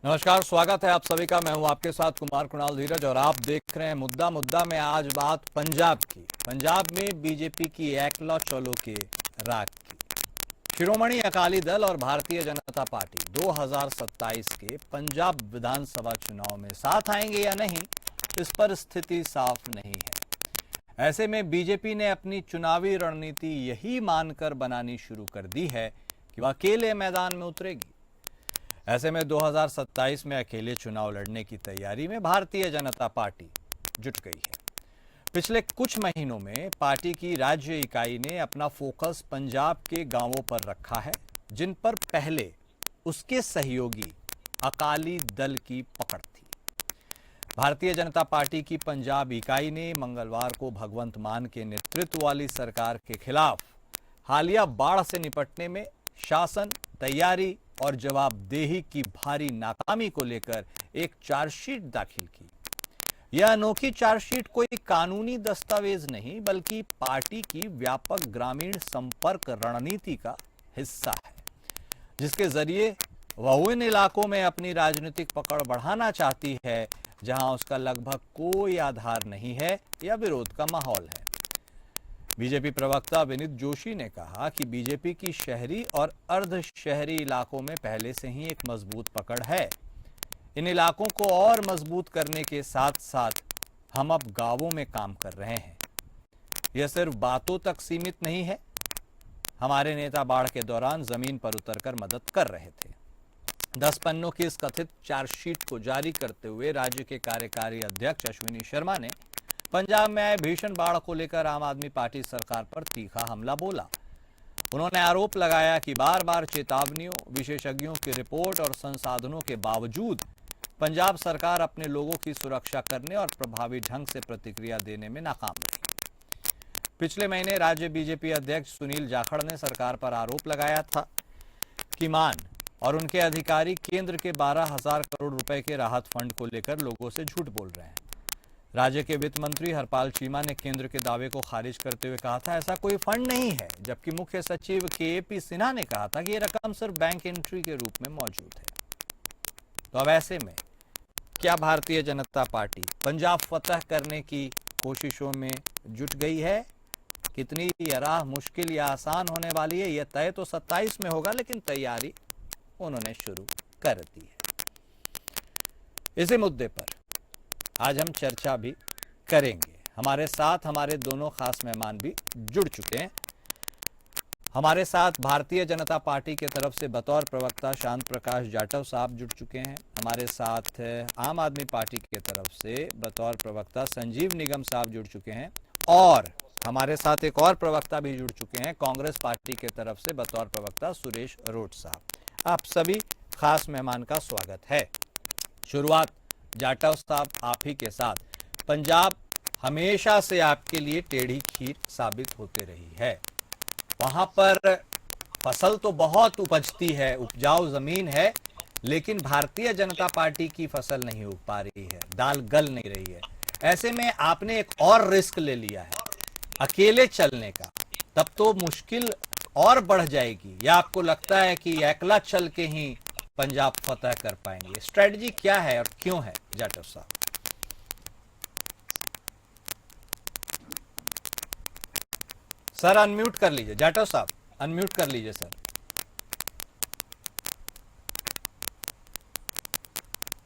नमस्कार, स्वागत है आप सभी का। मैं हूं आपके साथ कुमार कुणाल धीरज और आप देख रहे हैं मुद्दा मुद्दा में। आज बात पंजाब की। पंजाब में बीजेपी की एकला चलो के राग की। शिरोमणि अकाली दल और भारतीय जनता पार्टी 2027 के पंजाब विधानसभा चुनाव में साथ आएंगे या नहीं, इस पर स्थिति साफ नहीं है। ऐसे में बीजेपी ने अपनी चुनावी रणनीति यही मानकर बनानी शुरू कर दी है कि वह अकेले मैदान में उतरेगी। ऐसे में 2027 में अकेले चुनाव लड़ने की तैयारी में भारतीय जनता पार्टी जुट गई है। पिछले कुछ महीनों में पार्टी की राज्य इकाई ने अपना फोकस पंजाब के गांवों पर रखा है, जिन पर पहले उसके सहयोगी अकाली दल की पकड़ थी। भारतीय जनता पार्टी की पंजाब इकाई ने मंगलवार को भगवंत मान के नेतृत्व वाली सरकार के खिलाफ हालिया बाढ़ से निपटने में शासन, तैयारी और जवाबदेही की भारी नाकामी को लेकर एक चार्जशीट दाखिल की। यह अनोखी चार्जशीट कोई कानूनी दस्तावेज नहीं, बल्कि पार्टी की व्यापक ग्रामीण संपर्क रणनीति का हिस्सा है, जिसके जरिए वह उन इलाकों में अपनी राजनीतिक पकड़ बढ़ाना चाहती है जहां उसका लगभग कोई आधार नहीं है या विरोध का माहौल है। बीजेपी प्रवक्ता विनीत जोशी ने कहा कि बीजेपी की शहरी और अर्ध शहरी इलाकों में पहले से ही एक मजबूत पकड़ है। इन इलाकों को और मजबूत करने के साथ साथ हम अब गांवों में काम कर रहे हैं। यह सिर्फ बातों तक सीमित नहीं है। हमारे नेता बाढ़ के दौरान जमीन पर उतरकर मदद कर रहे थे। 10 पन्नों की इस कथित चार्जशीट को जारी करते हुए राज्य के कार्यकारी अध्यक्ष अश्विनी शर्मा ने पंजाब में आए भीषण बाढ़ को लेकर आम आदमी पार्टी सरकार पर तीखा हमला बोला। उन्होंने आरोप लगाया कि बार बार चेतावनियों, विशेषज्ञों की रिपोर्ट और संसाधनों के बावजूद पंजाब सरकार अपने लोगों की सुरक्षा करने और प्रभावी ढंग से प्रतिक्रिया देने में नाकाम रही। पिछले महीने राज्य बीजेपी अध्यक्ष सुनील जाखड़ ने सरकार पर आरोप लगाया था कि मान और उनके अधिकारी केंद्र के 12,000 करोड़ रुपए के राहत फंड को लेकर लोगों से झूठ बोल रहे हैं। राज्य के वित्त मंत्री हरपाल चीमा ने केंद्र के दावे को खारिज करते हुए कहा था ऐसा कोई फंड नहीं है, जबकि मुख्य सचिव के सिन्हा ने कहा था कि यह रकम सिर्फ बैंक एंट्री के रूप में मौजूद है। तो अब ऐसे में क्या भारतीय जनता पार्टी पंजाब फतह करने की कोशिशों में जुट गई है? कितनी यह राह मुश्किल या आसान होने वाली है, यह तय तो 27 में होगा, लेकिन तैयारी उन्होंने शुरू कर दी है। इसी मुद्दे पर आज हम चर्चा भी करेंगे। हमारे साथ हमारे दोनों खास मेहमान भी जुड़ चुके हैं। हमारे साथ भारतीय जनता पार्टी के तरफ से बतौर प्रवक्ता शांत प्रकाश जाटव साहब जुड़ चुके हैं। हमारे साथ आम आदमी पार्टी की तरफ से बतौर प्रवक्ता संजीव निगम साहब जुड़ चुके हैं और हमारे साथ एक और प्रवक्ता भी जुड़ चुके हैं कांग्रेस पार्टी के तरफ से बतौर प्रवक्ता सुरेश रोट साहब। आप सभी खास मेहमान का स्वागत है। शुरुआत जाटव साहब आप ही के साथ। पंजाब हमेशा से आपके लिए टेढ़ी खीर साबित होते रही है। वहां पर फसल तो बहुत उपजती है, उपजाऊ जमीन है, लेकिन भारतीय जनता पार्टी की फसल नहीं उग पा रही है, दाल गल नहीं रही है। ऐसे में आपने एक और रिस्क ले लिया है अकेले चलने का, तब तो मुश्किल और बढ़ जाएगी। या आपको लगता है कि अकेला चल के ही पंजाब फतह कर पाएंगे? स्ट्रेटजी क्या है और क्यों है जाटव साहब? सर अनम्यूट कर लीजिए, जाटव साहब अनम्यूट कर लीजिए सर।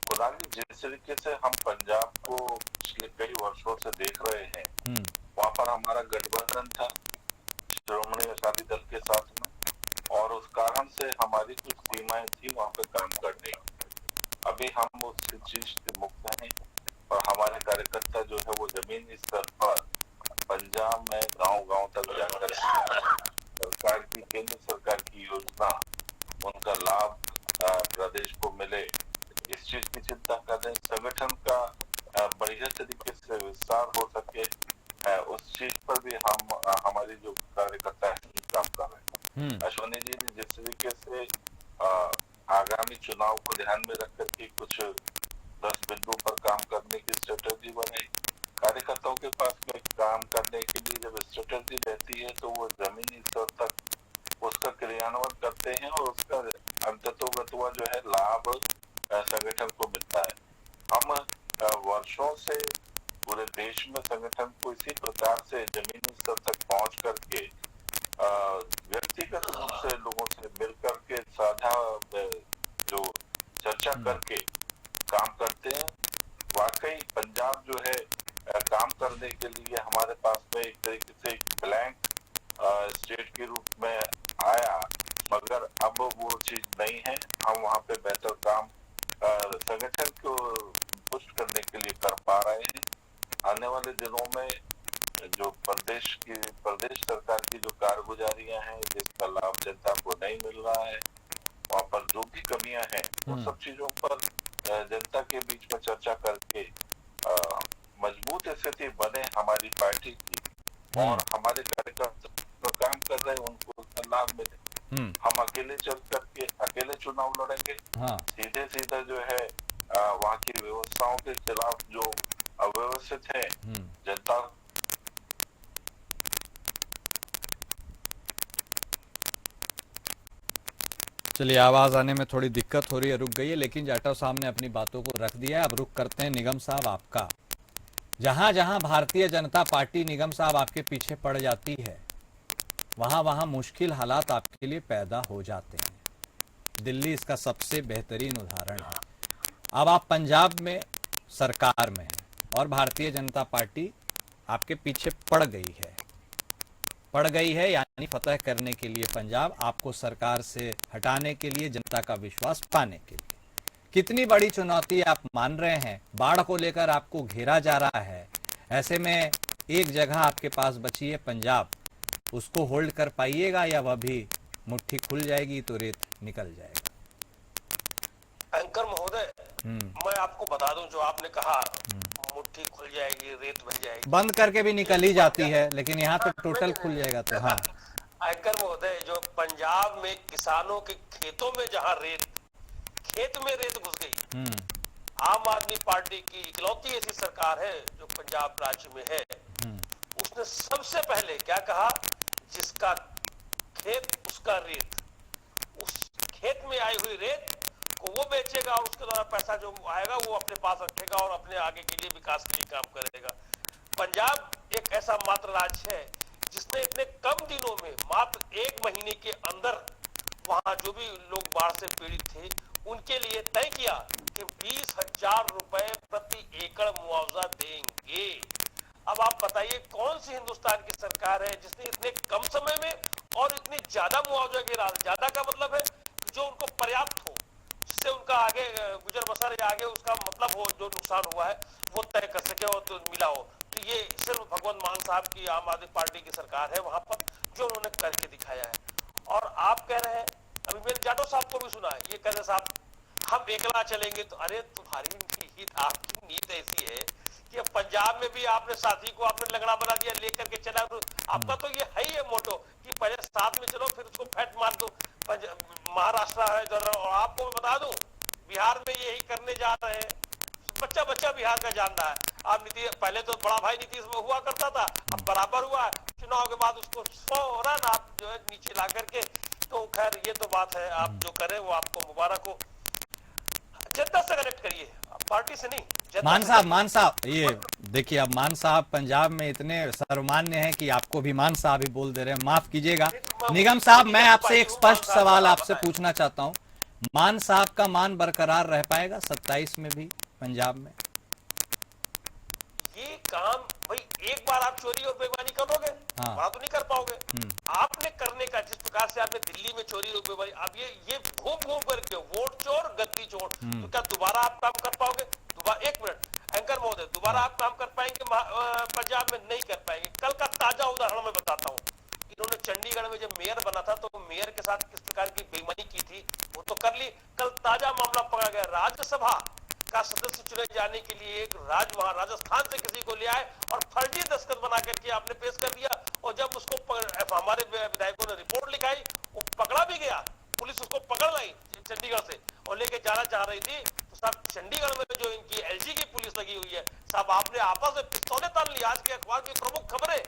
कुणाल जी, जिस तरीके से हम पंजाब को पिछले कई वर्षों से देख रहे हैं, वहां पर हमारा गठबंधन था शिरोमणि अकाली दल के साथ में, और उस कारण से हमारी कुछ सीमाएं थी वहां पे काम करने की। अभी हम उस चीज से मुक्त हैं और हमारे कार्यकर्ता जो है वो जमीनी स्तर पर पंजाब में गांव-गांव तक जाकर सरकार की, केंद्र सरकार की योजना, उनका लाभ प्रदेश को मिले, इस चीज की चिंता कर रहे हैं। संगठन का बढ़िया तरीके से विस्तार हो सके, उस चीज पर भी हम हमारी जो कार्यकर्ता है काम कर रहे हैं। अश्विनी जी ने जिस तरीके से आगामी चुनाव को ध्यान में रख करके कुछ 10 बिंदु पर काम करने की स्ट्रेटेजी बनाई। कार्यकर्ताओं के पास में काम करने के लिए जब स्ट्रेटेजी रहती है तो वो जमीनी स्तर तक उसका क्रियान्वयन करते हैं और उसका अंततोगत्वा जो है लाभ संगठन सरकार से जमीनी स्तर तक पहुंच करके व्यक्तिगत रूप से लोगों से मिल करके साझा जो चर्चा करके काम करते हैं। वाकई पंजाब जो है काम करने के लिए हमारे पास में एक तरीके से एक ब्लैंक स्टेट के रूप में आया, मगर अब वो चीज नहीं है। हम वहाँ पे बेहतर काम संगठन को पुष्ट करने के लिए कर पा रहे हैं। आने वाले दिनों में जो प्रदेश सरकार की जो कारगुजारियां हैं, जिसका लाभ जनता को नहीं मिल रहा है, वहाँ पर जो भी कमियां हैं उन सब चीजों पर जनता के बीच में चर्चा करके मजबूत स्थिति बने हमारी पार्टी की और हमारे कार्यकर्ता जो काम कर रहे हैं उनको उसका लाभ मिले। हम अकेले चल करके अकेले चुनाव लड़ेंगे, सीधे सीधे जो है वहाँ की व्यवस्थाओं के खिलाफ जो अव्यवस्थित है जनता। चलिए, आवाज आने में थोड़ी दिक्कत हो रही है, रुक गई है, लेकिन जाटव साहब ने अपनी बातों को रख दिया है। अब रुक करते हैं निगम साहब आपका। जहां जहां भारतीय जनता पार्टी निगम साहब आपके पीछे पड़ जाती है, वहां वहां मुश्किल हालात आपके लिए पैदा हो जाते हैं। दिल्ली इसका सबसे बेहतरीन उदाहरण है। अब आप पंजाब में सरकार में हैं और भारतीय जनता पार्टी आपके पीछे पड़ गई है, यानी फतह करने के लिए पंजाब, आपको सरकार से हटाने के लिए, जनता का विश्वास पाने के लिए। कितनी बड़ी चुनौती आप मान रहे हैं। बाढ़ को लेकर आपको घेरा जा रहा है, ऐसे में एक जगह आपके पास बची है पंजाब, उसको होल्ड कर पाइएगा या वह भी मुट्ठी खुल जाएगी तो रेत निकल जाएगा? एंकर महोदय, मैं आपको बता दूं, जो आपने कहा मुट्ठी खुल जाएगी, रेत बन जाएगी, बंद करके भी निकल ही जाती है, लेकिन यहाँ तो टोटल खुल जाएगा। तो हाँ एंकर महोदय, जो पंजाब में किसानों के खेतों में जहां खेत में रेत घुस गई, आम आदमी पार्टी की इकलौती ऐसी सरकार है जो पंजाब राज्य में है, उसने सबसे पहले क्या कहा, जिसका खेत उसका रेत, उस खेत में आई हुई रेत को वो बेचेगा और उसके द्वारा पैसा जो आएगा वो अपने पास रखेगा और अपने आगे के लिए विकास के लिए काम करेगा। पंजाब एक ऐसा मात्र राज्य है जिसने इतने कम दिनों में, मात्र 1 महीने के अंदर, वहां जो भी लोग बाढ़ से पीड़ित थे उनके लिए तय किया कि 20,000 रुपए प्रति एकड़ मुआवजा देंगे। अब आप बताइए कौन सी हिंदुस्तान की सरकार है जिसने इतने कम समय में और इतनी ज्यादा मुआवजा गिरा। ज्यादा का मतलब है जो उनको पर्याप्त हो, जिससे उनका आगे गुजर बसर या आगे उसका मतलब हो, जो नुकसान हुआ है वो तय कर सके और तो मिला हो। तो ये सिर्फ भगवंत मान साहब की आम आदमी पार्टी की सरकार है वहां पर, जो उन्होंने करके दिखाया है। और आप कह रहे हैं, अभी मैंने जाटव साहब को भी सुना है, ये कह रहे साहब हम एकला चलेंगे, तो अरे तुम्हारी नीति, आपकी नीति ऐसी है कि पंजाब में भी आपने साथी को आपने लगड़ा बना दिया, लेकर के चला। आपका तो ये है ही है मोटो कि पहले साथ में चलो फिर उसको फैट मार दो। महाराष्ट्र है और आपको मैं बता दूं, बिहार में यही करने जा रहे हैं। बच्चा बच्चा बिहार का जान रहा है। आप नीतीश, पहले तो बड़ा भाई नीतीश हुआ करता था, अब बराबर हुआ, चुनाव के बाद उसको फौरन आप जो है नीचे ला करके, तो खैर ये तो बात है, आप जो करें वो आपको मुबारक हो। जनता से कनेक्ट करिए, पार्टी से नहीं। मान साहब, ये देखिए, अब मान साहब पंजाब में इतने सर्वमान्य हैं कि आपको भी मान साहब ही बोल दे रहे हैं, माफ कीजिएगा। निगम साहब, मैं आपसे एक स्पष्ट सवाल आपसे पूछना चाहता हूं, मान साहब का मान बरकरार रह पाएगा 27 में भी पंजाब में? ये काम भाई, एक बार आप चोरी और बेईमानी करोगे, वहां तो नहीं कर पाओगे। आपने करने का, जिस प्रकार से आपने दिल्ली में चोरी और बेईमानी, अब ये घूम करके वोट चोर गद्दी चोर, तो क्या दोबारा आप काम कर पाओगे? एक मिनट एंकर महोदय, दोबारा आप काम कर पाएंगे पंजाब में? नहीं कर पाएंगे। कल का ताजा उदाहरण मैं बताता हूँ। इन्होंने चंडीगढ़ में जब मेयर बना था तो मेयर के साथ किस प्रकार की बेईमानी की थी वो तो कर ली। कल ताजा मामला पकड़ा गया, राज्यसभा का सदस्य चुने जाने के लिए एक वहां राजस्थान से किसी को ले आए और फर्जी दस्तखत बना करके आपने पेश कर दिया, और जब उसको हमारे विधायकों ने रिपोर्ट लिखाई, वो पकड़ा भी गया, पुलिस उसको पकड़ लाई चंडीगढ़ से और लेके जाना चाह रही थी। तो साहब चंडीगढ़ में जो इनकी एलजी की पुलिस लगी हुई है, साहब आपने आपस में पिस्तौलें तान ली। आज के अखबार की प्रमुख खबर है,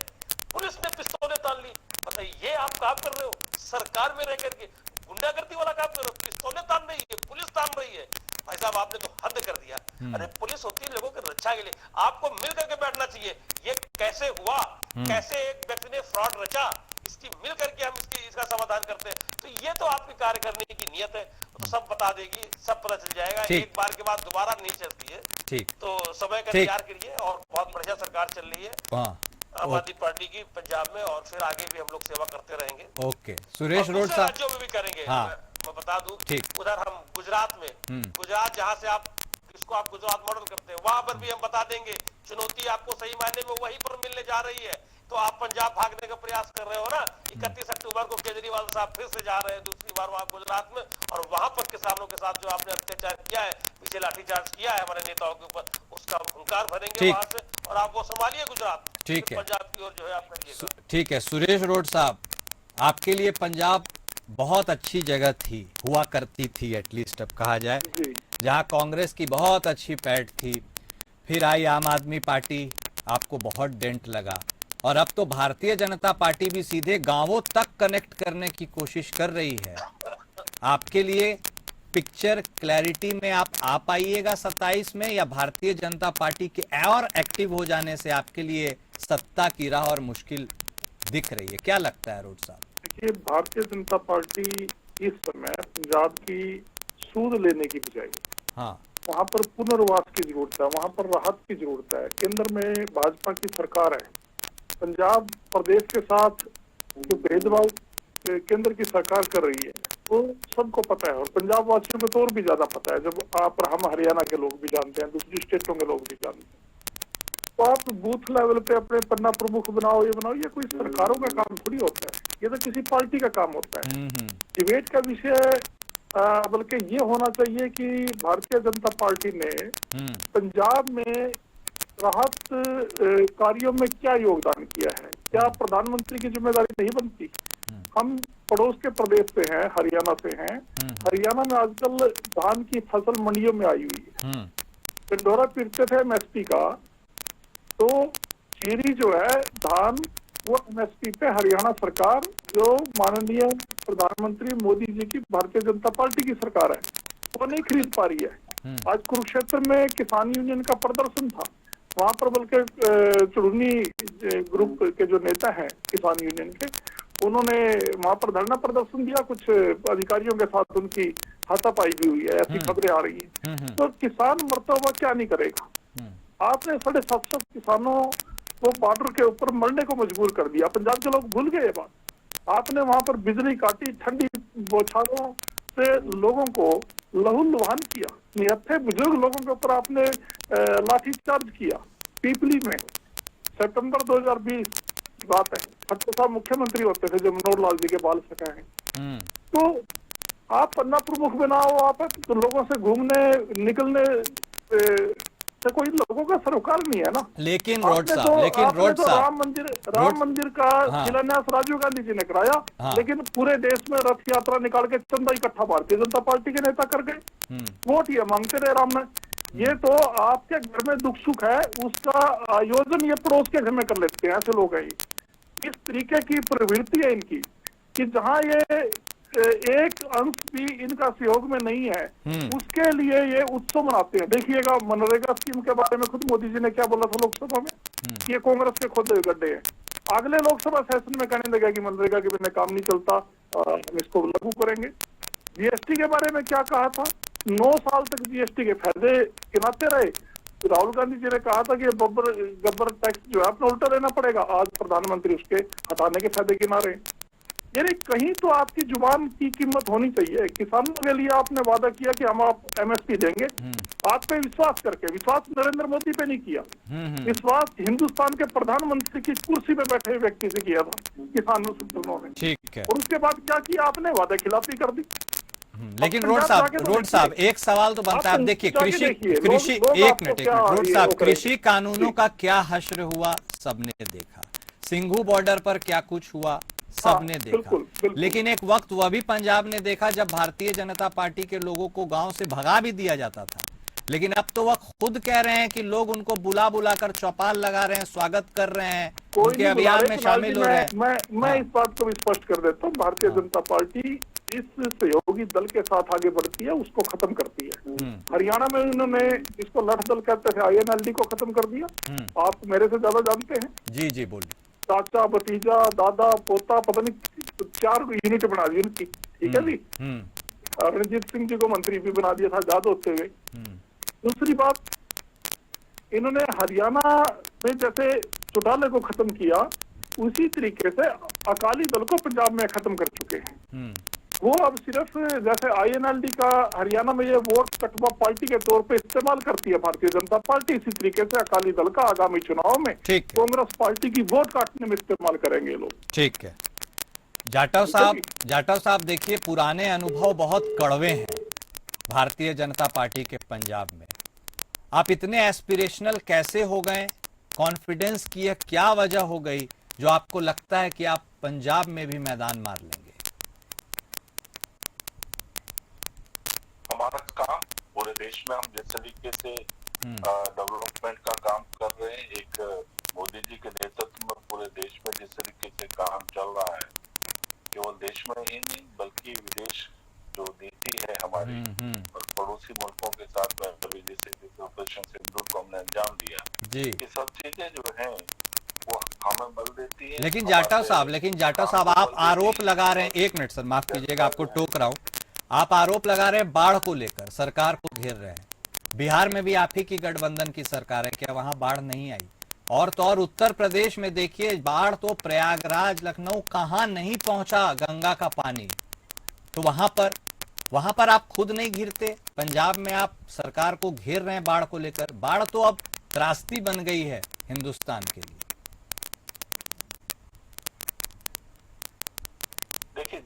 पुलिस ने पिस्तौलें तान ली। बताइए, ये आप काम कर रहे हो सरकार में रह करके, गुंडागर्दी वाला काम कर रहे हो, पिस्तौलें तान रही है, पुलिस तान रही है। भाई साहब आपने तो हद कर दिया। अरे पुलिस होती है लोगों की रक्षा के लिए, आपको मिल करके बैठना चाहिए। ये कैसे हुआ कैसे एक व्यक्ति ने फ्रॉड रचा, इसकी मिल करके हम इसका समाधान करते हैं। तो ये तो आपकी कार्य करने की नियत है, तो सब बता देगी, सब पता चल जाएगा। एक बार के बाद दोबारा नहीं चलती है। ठीक, तो समय का इंतजार करिए, और बहुत बढ़िया सरकार चल रही है आम आदमी पार्टी की पंजाब में, और फिर आगे भी हम लोग सेवा करते रहेंगे। ओके, सुरेश रोड साहब राज्यों में भी करेंगे। हाँ। मैं बता दूं, ठीक। उधर हम गुजरात में, गुजरात जहां से आप इसको आप गुजरात मॉडल करते हैं, वहां पर भी हम बता देंगे। चुनौती आपको सही मायने में वहीं पर मिलने जा रही है। तो आप पंजाब भागने का प्रयास कर रहे हो ना। 31 अक्टूबर को केजरीवाल साहब फिर से जा रहे हैं दूसरी बार वहां गुजरात में, और वहां पर किसानों के साथ जो आपने अत्याचार किया है, पीछे लाठीचार्ज किया है हमारे नेताओं के ऊपर, उसका हुंकार भरेंगे वहां से, और आप वो संभालिए गुजरात। ठीक है, पंजाब की ओर जो है आप करिएगा। ठीक है सुरेश रोड साहब, आपके लिए पंजाब बहुत अच्छी जगह थी, हुआ करती थी, एटलीस्ट अब कहा जाए, जहां कांग्रेस की बहुत अच्छी पैठ थी। फिर आई आम आदमी पार्टी, आपको बहुत डेंट लगा, और अब तो भारतीय जनता पार्टी भी सीधे गांवों तक कनेक्ट करने की कोशिश कर रही है। आपके लिए पिक्चर क्लैरिटी में आप आ पाइएगा 27 में, या भारतीय जनता पार्टी के और एक्टिव हो जाने से आपके लिए सत्ता की राह और मुश्किल दिख रही है? क्या लगता है रोड साहब? देखिए, भारतीय जनता पार्टी इस समय पंजाब की सूद लेने की बजाय वहाँ पर पुनर्वास की जरूरत है, वहाँ पर राहत की जरूरत है। केंद्र में भाजपा की सरकार है, पंजाब प्रदेश के साथ जो भेदभाव केंद्र की सरकार कर रही है वो सबको पता है, और पंजाब वासियों को तो और भी ज्यादा पता है, जब आप हम हरियाणा के लोग भी जानते हैं, दूसरी स्टेटों के लोग भी जानते हैं। तो आप बूथ लेवल पे अपने पन्ना प्रमुख बनाओ, ये कोई सरकारों का काम थोड़ी होता है, ये तो किसी पार्टी का काम होता है। डिबेट का विषय बल्कि ये होना चाहिए कि भारतीय जनता पार्टी ने पंजाब में राहत कार्यों में क्या योगदान किया है। क्या प्रधानमंत्री की जिम्मेदारी नहीं बनती? हम पड़ोस के प्रदेश से हैं, हरियाणा से हैं। हरियाणा में आजकल धान की फसल मंडियों में आई हुई है। पिंडोरा पीटते थे एमएसपी का, तो चीरी जो है धान, वो एमएसपी पे हरियाणा सरकार, जो माननीय प्रधानमंत्री मोदी जी की भारतीय जनता पार्टी की सरकार है, वो नहीं खरीद पा रही है। आज कुरुक्षेत्र में किसान यूनियन का प्रदर्शन था, वहां पर बल्कि चुड़नी ग्रुप के जो नेता हैं किसान यूनियन के, उन्होंने वहां पर धरना प्रदर्शन दिया, कुछ अधिकारियों के साथ उनकी हाथापाई भी हुई है, ऐसी खबरें आ रही है। तो किसान मरता हुआ क्या नहीं करेगा? आपने 750 किसानों को बॉर्डर के ऊपर मरने को मजबूर कर दिया। पंजाब के लोग भूल गए ये बात। आपने वहां पर बिजली काटी, ठंडी बौछारों से लोगों को लहूलुहान किया, निहत्थे बुजुर्ग लोगों के ऊपर आपने लाठीचार्ज किया। पीपली में सितंबर 2020 की बात है, खट्टर साहब मुख्यमंत्री होते थे, जो मनोहर लाल जी के बाल सका है। तो आप पन्ना प्रमुख बनाओ, आप तो लोगों से घूमने निकलने से कोई लोगों का सरोकार नहीं है ना। लेकिन रोड साहब राम मंदिर का शिलान्यास राजीव गांधी जी ने कराया, लेकिन पूरे देश में रथ यात्रा निकाल के चंदा इकट्ठा भारतीय जनता पार्टी के नेता कर गए, वोट ये मांगते रहे राम में। ये तो आपके घर में दुख सुख है, उसका आयोजन ये पड़ोस के घर में कर लेते हैं, ऐसे लोग हैं। इस तरीके की प्रवृत्ति है इनकी कि जहाँ ये एक अंश भी इनका सहयोग में नहीं है, उसके लिए ये उत्सव मनाते हैं। देखिएगा मनरेगा स्कीम के बारे में खुद मोदी जी ने क्या बोला था लोकसभा में, कि ये कांग्रेस के खोदे हुए गड्ढे हैं। अगले लोकसभा सेशन में कहने लगा कि मनरेगा के बिना काम नहीं चलता, हम इसको लागू करेंगे। जीएसटी के बारे में क्या कहा था? 9 साल तक जीएसटी के फायदे गिनाते रहे। राहुल गांधी जी ने कहा था कि गब्बर टैक्स जो है अपना उल्टा लेना पड़ेगा, आज प्रधानमंत्री उसके हटाने के फायदे गिना रहे। यानी कहीं तो आपकी जुबान की कीमत होनी चाहिए। किसानों के लिए आपने वादा किया कि हम आप एमएसपी देंगे, आप पे विश्वास करके, विश्वास नरेंद्र मोदी पे नहीं किया, विश्वास हिंदुस्तान के प्रधानमंत्री की कुर्सी पे बैठे हुए व्यक्ति से किया था किसानों ने। ठीक है। और उसके बाद क्या किया आपने? वादा खिलाफी कर दी। लेकिन रोड साहब एक सवाल तो बनता है। आप देखिए कृषि एक मिनट रोड साहब, कृषि कानूनों का क्या हश्र हुआ सबने देखा, सिंघू बॉर्डर पर क्या कुछ हुआ सबने देखा। बिल्कुल। लेकिन एक वक्त वह भी पंजाब ने देखा जब भारतीय जनता पार्टी के लोगों को गांव से भगा भी दिया जाता था। लेकिन अब तो वह खुद कह रहे हैं कि लोग उनको बुला बुला कर चौपाल लगा रहे हैं, स्वागत कर रहे हैं, उनके अभियान में शामिल हो रहे हैं। मैं इस बात को भी स्पष्ट कर देता हूँ, भारतीय जनता पार्टी जिस सहयोगी दल के साथ आगे बढ़ती है उसको खत्म करती है। हरियाणा में उन्होंने जिसको लठ दल कहते थे INLD को खत्म कर दिया। आप मेरे से ज्यादा जानते हैं। जी बोलिए। चाचा, भतीजा, दादा, पोता, पता नहीं 4 यूनिट बना दी उनकी, ठीक है जी। रणजीत सिंह जी को मंत्री भी बना दिया था याद होते हुए। दूसरी बात, इन्होंने हरियाणा में जैसे चौटाला को खत्म किया, उसी तरीके से अकाली दल को पंजाब में खत्म कर चुके हैं। वो अब सिर्फ जैसे INLD का हरियाणा में ये वोट कटवा पार्टी के तौर पे इस्तेमाल करती है भारतीय जनता पार्टी, इसी तरीके से अकाली दल का आगामी चुनाव में कांग्रेस पार्टी की वोट काटने में इस्तेमाल करेंगे लोग। ठीक है जाटव साहब, देखिए पुराने अनुभव बहुत कड़वे हैं भारतीय जनता पार्टी के पंजाब में। आप इतने एस्पिरेशनल कैसे हो गए? कॉन्फिडेंस की क्या वजह हो गई जो आपको लगता है कि आप पंजाब में भी मैदान मार लेंगे? हमारा काम पूरे देश में, हम जिस तरीके से डेवलपमेंट का काम कर रहे हैं, एक मोदी जी के नेतृत्व में पूरे देश में जिस तरीके से काम चल रहा है, केवल देश में ही नहीं बल्कि विदेश जो नीति है हमारी और पड़ोसी मुल्कों के साथ में अभी जैसे ऑपरेशन सिंदूर को हमने अंजाम दिया, ये सब चीजें जो हैं वो हमें बल देती है। लेकिन जाटव साहब आप आरोप लगा रहे हैं, एक मिनट सर माफ कीजिएगा, आपको टोक रहा हूं, आप आरोप लगा रहे हैं बाढ़ को लेकर, सरकार को घेर रहे हैं। बिहार में भी आप ही की गठबंधन की सरकार है, क्या वहां बाढ़ नहीं आई? और तो और उत्तर प्रदेश में देखिए बाढ़ तो प्रयागराज, लखनऊ कहां नहीं पहुंचा गंगा का पानी, तो वहां पर आप खुद नहीं घिरते? पंजाब में आप सरकार को घेर रहे हैं बाढ़ को लेकर। बाढ़ तो अब त्रासदी बन गई है हिंदुस्तान के लिए। देखिए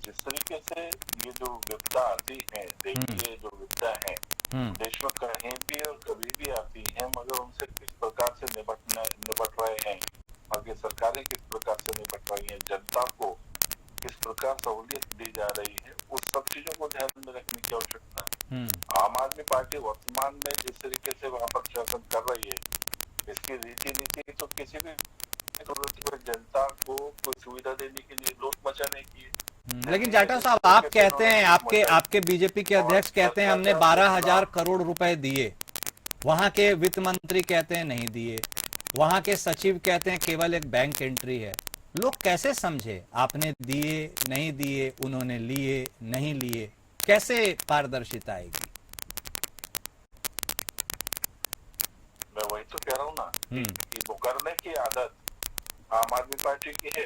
जिस तरीके से ये जो विपदा आती है, देखिए जो विपदा है देश में कहीं भी और कभी भी आती है, मगर उनसे किस प्रकार से निपट रहे हैं, आगे सरकारें किस प्रकार से निपट रही हैं, जनता को किस प्रकार सहूलियत दी जा रही है, उस सब चीजों को ध्यान में रखने की आवश्यकता है। आम आदमी पार्टी वर्तमान में जिस तरीके से वहाँ पर शासन कर रही है, इसकी रीति नीति तो किसी भी जनता को कोई सुविधा देने के लिए, लोट मचाने की। लेकिन जाटव साहब आप कहते हैं, आपके बीजेपी के अध्यक्ष कहते हैं हमने 12,000 करोड़ रुपए दिए, वहां के वित्त मंत्री कहते हैं नहीं दिए, वहां के सचिव कहते हैं केवल एक बैंक एंट्री है। लोग कैसे समझे आपने दिए नहीं दिए, उन्होंने लिए नहीं लिए, कैसे पारदर्शिता आएगी? मैं वही तो कह रहा हूँ ना कि मुकरने की आदत आम आदमी पार्टी की है,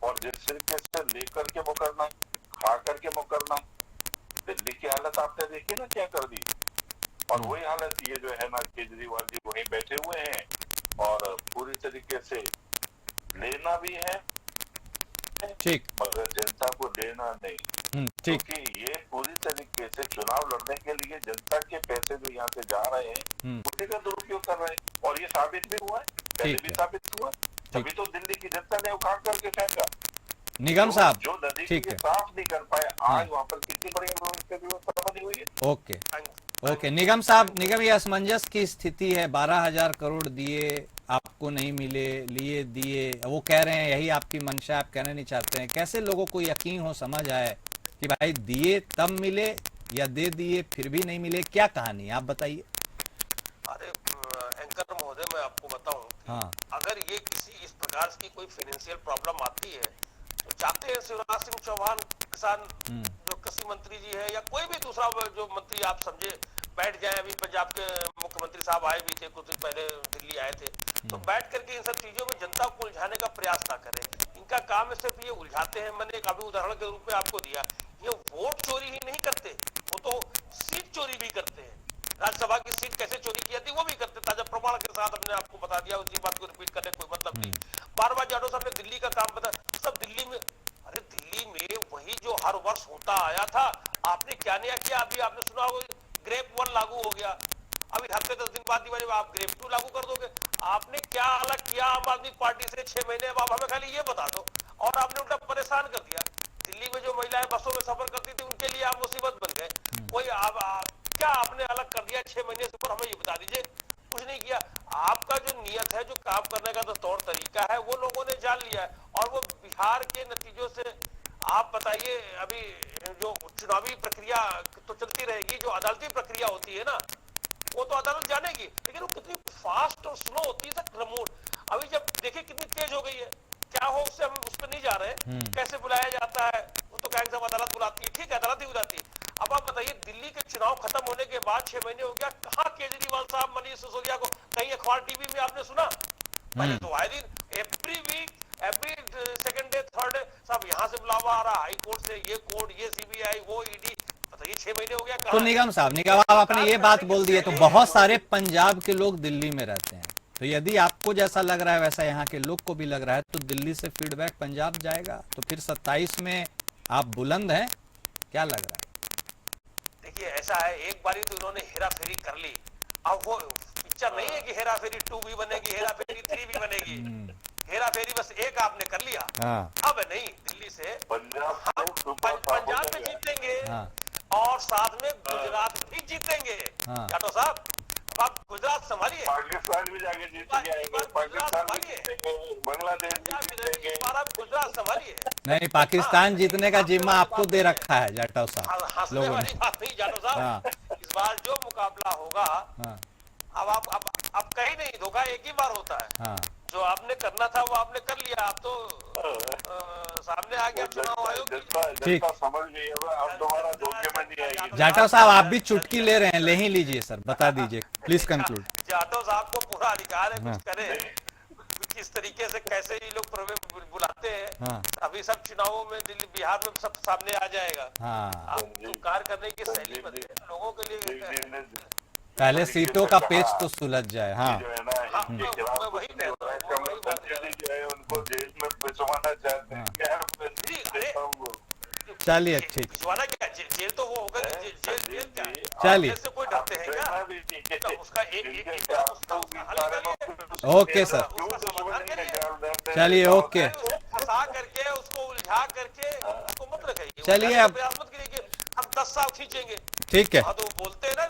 और जिस तरीके से लेकर के मुकरना, खा करके मुकरना। दिल्ली की हालत आपने देखी ना क्या कर दी, और वही हालत ये जो है ना, केजरीवाल जी वहीं बैठे हुए हैं और पूरी तरीके से लेना भी है ठीक, मगर जनता को देना नहीं। क्योंकि ये पूरी तरीके से चुनाव लड़ने के लिए जनता के पैसे जो यहाँ से जा रहे हैं उसी का दुरुपयोग कर रहे हैं, और ये साबित भी हुआ है, पहले भी साबित हुआ, तभी तो दिल्ली की जनता ने उखाड़ करके फेंका। निगम साहब जो नदी के साफ नहीं कर पाए, आज वहाँ पर कितनी बड़ी व्यवस्था बनी हुई है। ओके निगम साहब, ये असमंजस की स्थिति है, 12,000 करोड़ दिए, आपको नहीं मिले, लिए दिए, वो कह रहे हैं यही आपकी मंशा, आप कहना नहीं चाहते हैं। कैसे लोगों को यकीन हो, समझ आए कि भाई दिए तब मिले या दे दिए फिर भी नहीं मिले, क्या कहानी आप बताइए। अरे एंकर महोदय, मैं आपको बताऊं, अगर ये किसी इस प्रकार की कोई फाइनेंशियल प्रॉब्लम आती है तो चाहते हैं शिवराज सिंह चौहान किसान जो कृषि मंत्री जी है या कोई भी दूसरा जो मंत्री आप समझे बैठ जाए। अभी पंजाब के मुख्यमंत्री साहब आए भी थे कुछ दिन पहले, दिल्ली आए थे, तो बैठ करके इन सब चीजों में जनता को उलझाने का प्रयास ना करें। इनका काम है सिर्फ ये उलझाते हैं। मैंने एक अभी उदाहरण के रूप में आपको दिया, ये वोट चोरी ही नहीं करते, वो तो सीट चोरी भी करते हैं। राज्यसभा की सीट कैसे चोरी की जाती वो भी करते, ताजा प्रमाण के साथ हमने आपको बता दिया, उसी बात को रिपीट करने कोई मतलब नहीं। बार बार जाटव साहब ने दिल्ली का काम बता, सब दिल्ली में, अरे दिल्ली में वही जो हर वर्ष होता आया था, आपने क्या नया किया? अभी आपने सुना हो ग्रेप 1 लागू हो गया, अभी हफ्ते 10 दिन बाद दिवाली आप ग्रेप 2 लागू कर दोगे। आपने क्या अलग किया आम आदमी पार्टी से 6 महीने? अब आप हमें खाली ये बता दो, और आपने उल्टा परेशान कर दिया। दिल्ली में जो महिलाएं बसों में सफर करती थी उनके लिए आप मुसीबत बन गए। कोई क्या आपने अलग कर दिया 6 महीने से ऊपर? हमें ये बता दीजिए। कुछ नहीं किया। आपका जो नियत है, जो काम करने का जो तौर तरीका है, वो लोगों ने जान लिया है, और वो बिहार के नतीजों से आप बताइए। अभी जो चुनावी प्रक्रिया तो चलती रहेगी, जो अदालती प्रक्रिया होती है ना, वो तो अदालत जानेगी, लेकिन वो कितनी फास्ट और स्लो होती है, क्रमोड़। अभी जब देखिए कितनी तेज हो गई है, कैसे बुलाया जाता है, वो तो कहेंगे सब अदालत बुलाती है, ठीक है अदालत ही बुलाती है। अब आप बताइए दिल्ली के चुनाव खत्म होने के बाद 6 महीने हो गया, कहाँ केजरीवाल साहब मनीष सिसोदिया को कहीं अखबार टीवी में आपने सुना? पहले तो आए दिन every week every second day third day सब यहाँ से बुलावा आ रहा, हाई कोर्ट से ये कोर्ट, ये सीबीआई, वो ईडी, बताइए 6 महीने हो गया। तो निगम साहब आपने ये बात बोल दी है, तो बहुत सारे पंजाब के लोग दिल्ली में रहते हैं, तो यदि आपको जैसा लग रहा है वैसा यहाँ के लोग को भी लग रहा है, तो दिल्ली से फीडबैक पंजाब जाएगा, तो फिर 27 में आप बुलंद हैं, क्या लग रहा है? देखिए ऐसा है, एक बारी तो इन्होंने हेरा फेरी कर ली, अब वो पिक्चर नहीं है कि हेरा फेरी 2 भी बनेगी, हेरा फेरी 3 भी बनेगी, हेरा फेरी बस एक आपने कर लिया। अब नहीं, दिल्ली से पंजाब में जीतेंगे और साथ में गुजरात भी जीतेंगे। जाटो साहब अब आप गुजरात संभालिए, पाकिस्तान भी जाके जीतेंगे, पाकिस्तान भी जीतेंगे, बांग्लादेश भी जीतेंगे, आप गुजरात संभालिए। नहीं, पाकिस्तान जीतने का जिम्मा आपको दे रखा है जाटव साहब हंसने वाली बात नहीं जाटो साहब, इस बार जो मुकाबला होगा अब आप कहीं नहीं, धोखा एक ही बार होता है, जो आपने करना था वो आपने कर लिया, आप तो सामने आ गया चुनाव आयोग। ठीक, समझ गई, अब दोबारा धोखे में नहीं आएगी। जाटव साहब आप भी चुटकी ले रहे हैं, ले ही लीजिए सर, बता दीजिए प्लीज कंक्लूड। जाटव साहब को पूरा अधिकार है कुछ करे, किस तरीके से कैसे ये लोग बुलाते हैं, अभी सब चुनावों में दिल्ली बिहार में सब सामने आ जाएगा। आप तो कार्य करने की शैली बदले लोगों के लिए, पहले सीटों का पेच तो सुलझ जाए। वही उनको जेल में भिजवाना चाहते हैं, चलिए ठीक, भिजवाना क्या, जेल तो वो होगा, जेल क्या, चलिए से कोई डरते हैं क्या? उसका एक ओके सर, चलिए ओके, फंसा करके उसको उलझा करके उसको मत रखिए, चलिए अब मत करिए कि हम 10 साल खींचेंगे। ठीक है, तो बोलते हैं ना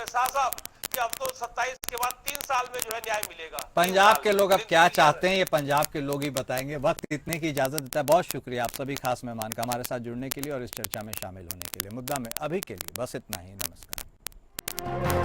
शाह साहब कि अब तो 27 के बाद 3 साल में जो है न्याय मिलेगा। पंजाब के लोग अब क्या चाहते हैं ये पंजाब के लोग ही बताएंगे। वक्त इतने की इजाजत देता है, बहुत शुक्रिया आप सभी खास मेहमान का हमारे साथ जुड़ने के लिए और इस चर्चा में शामिल होने के लिए। मुद्दा में अभी के लिए बस इतना ही, नमस्कार।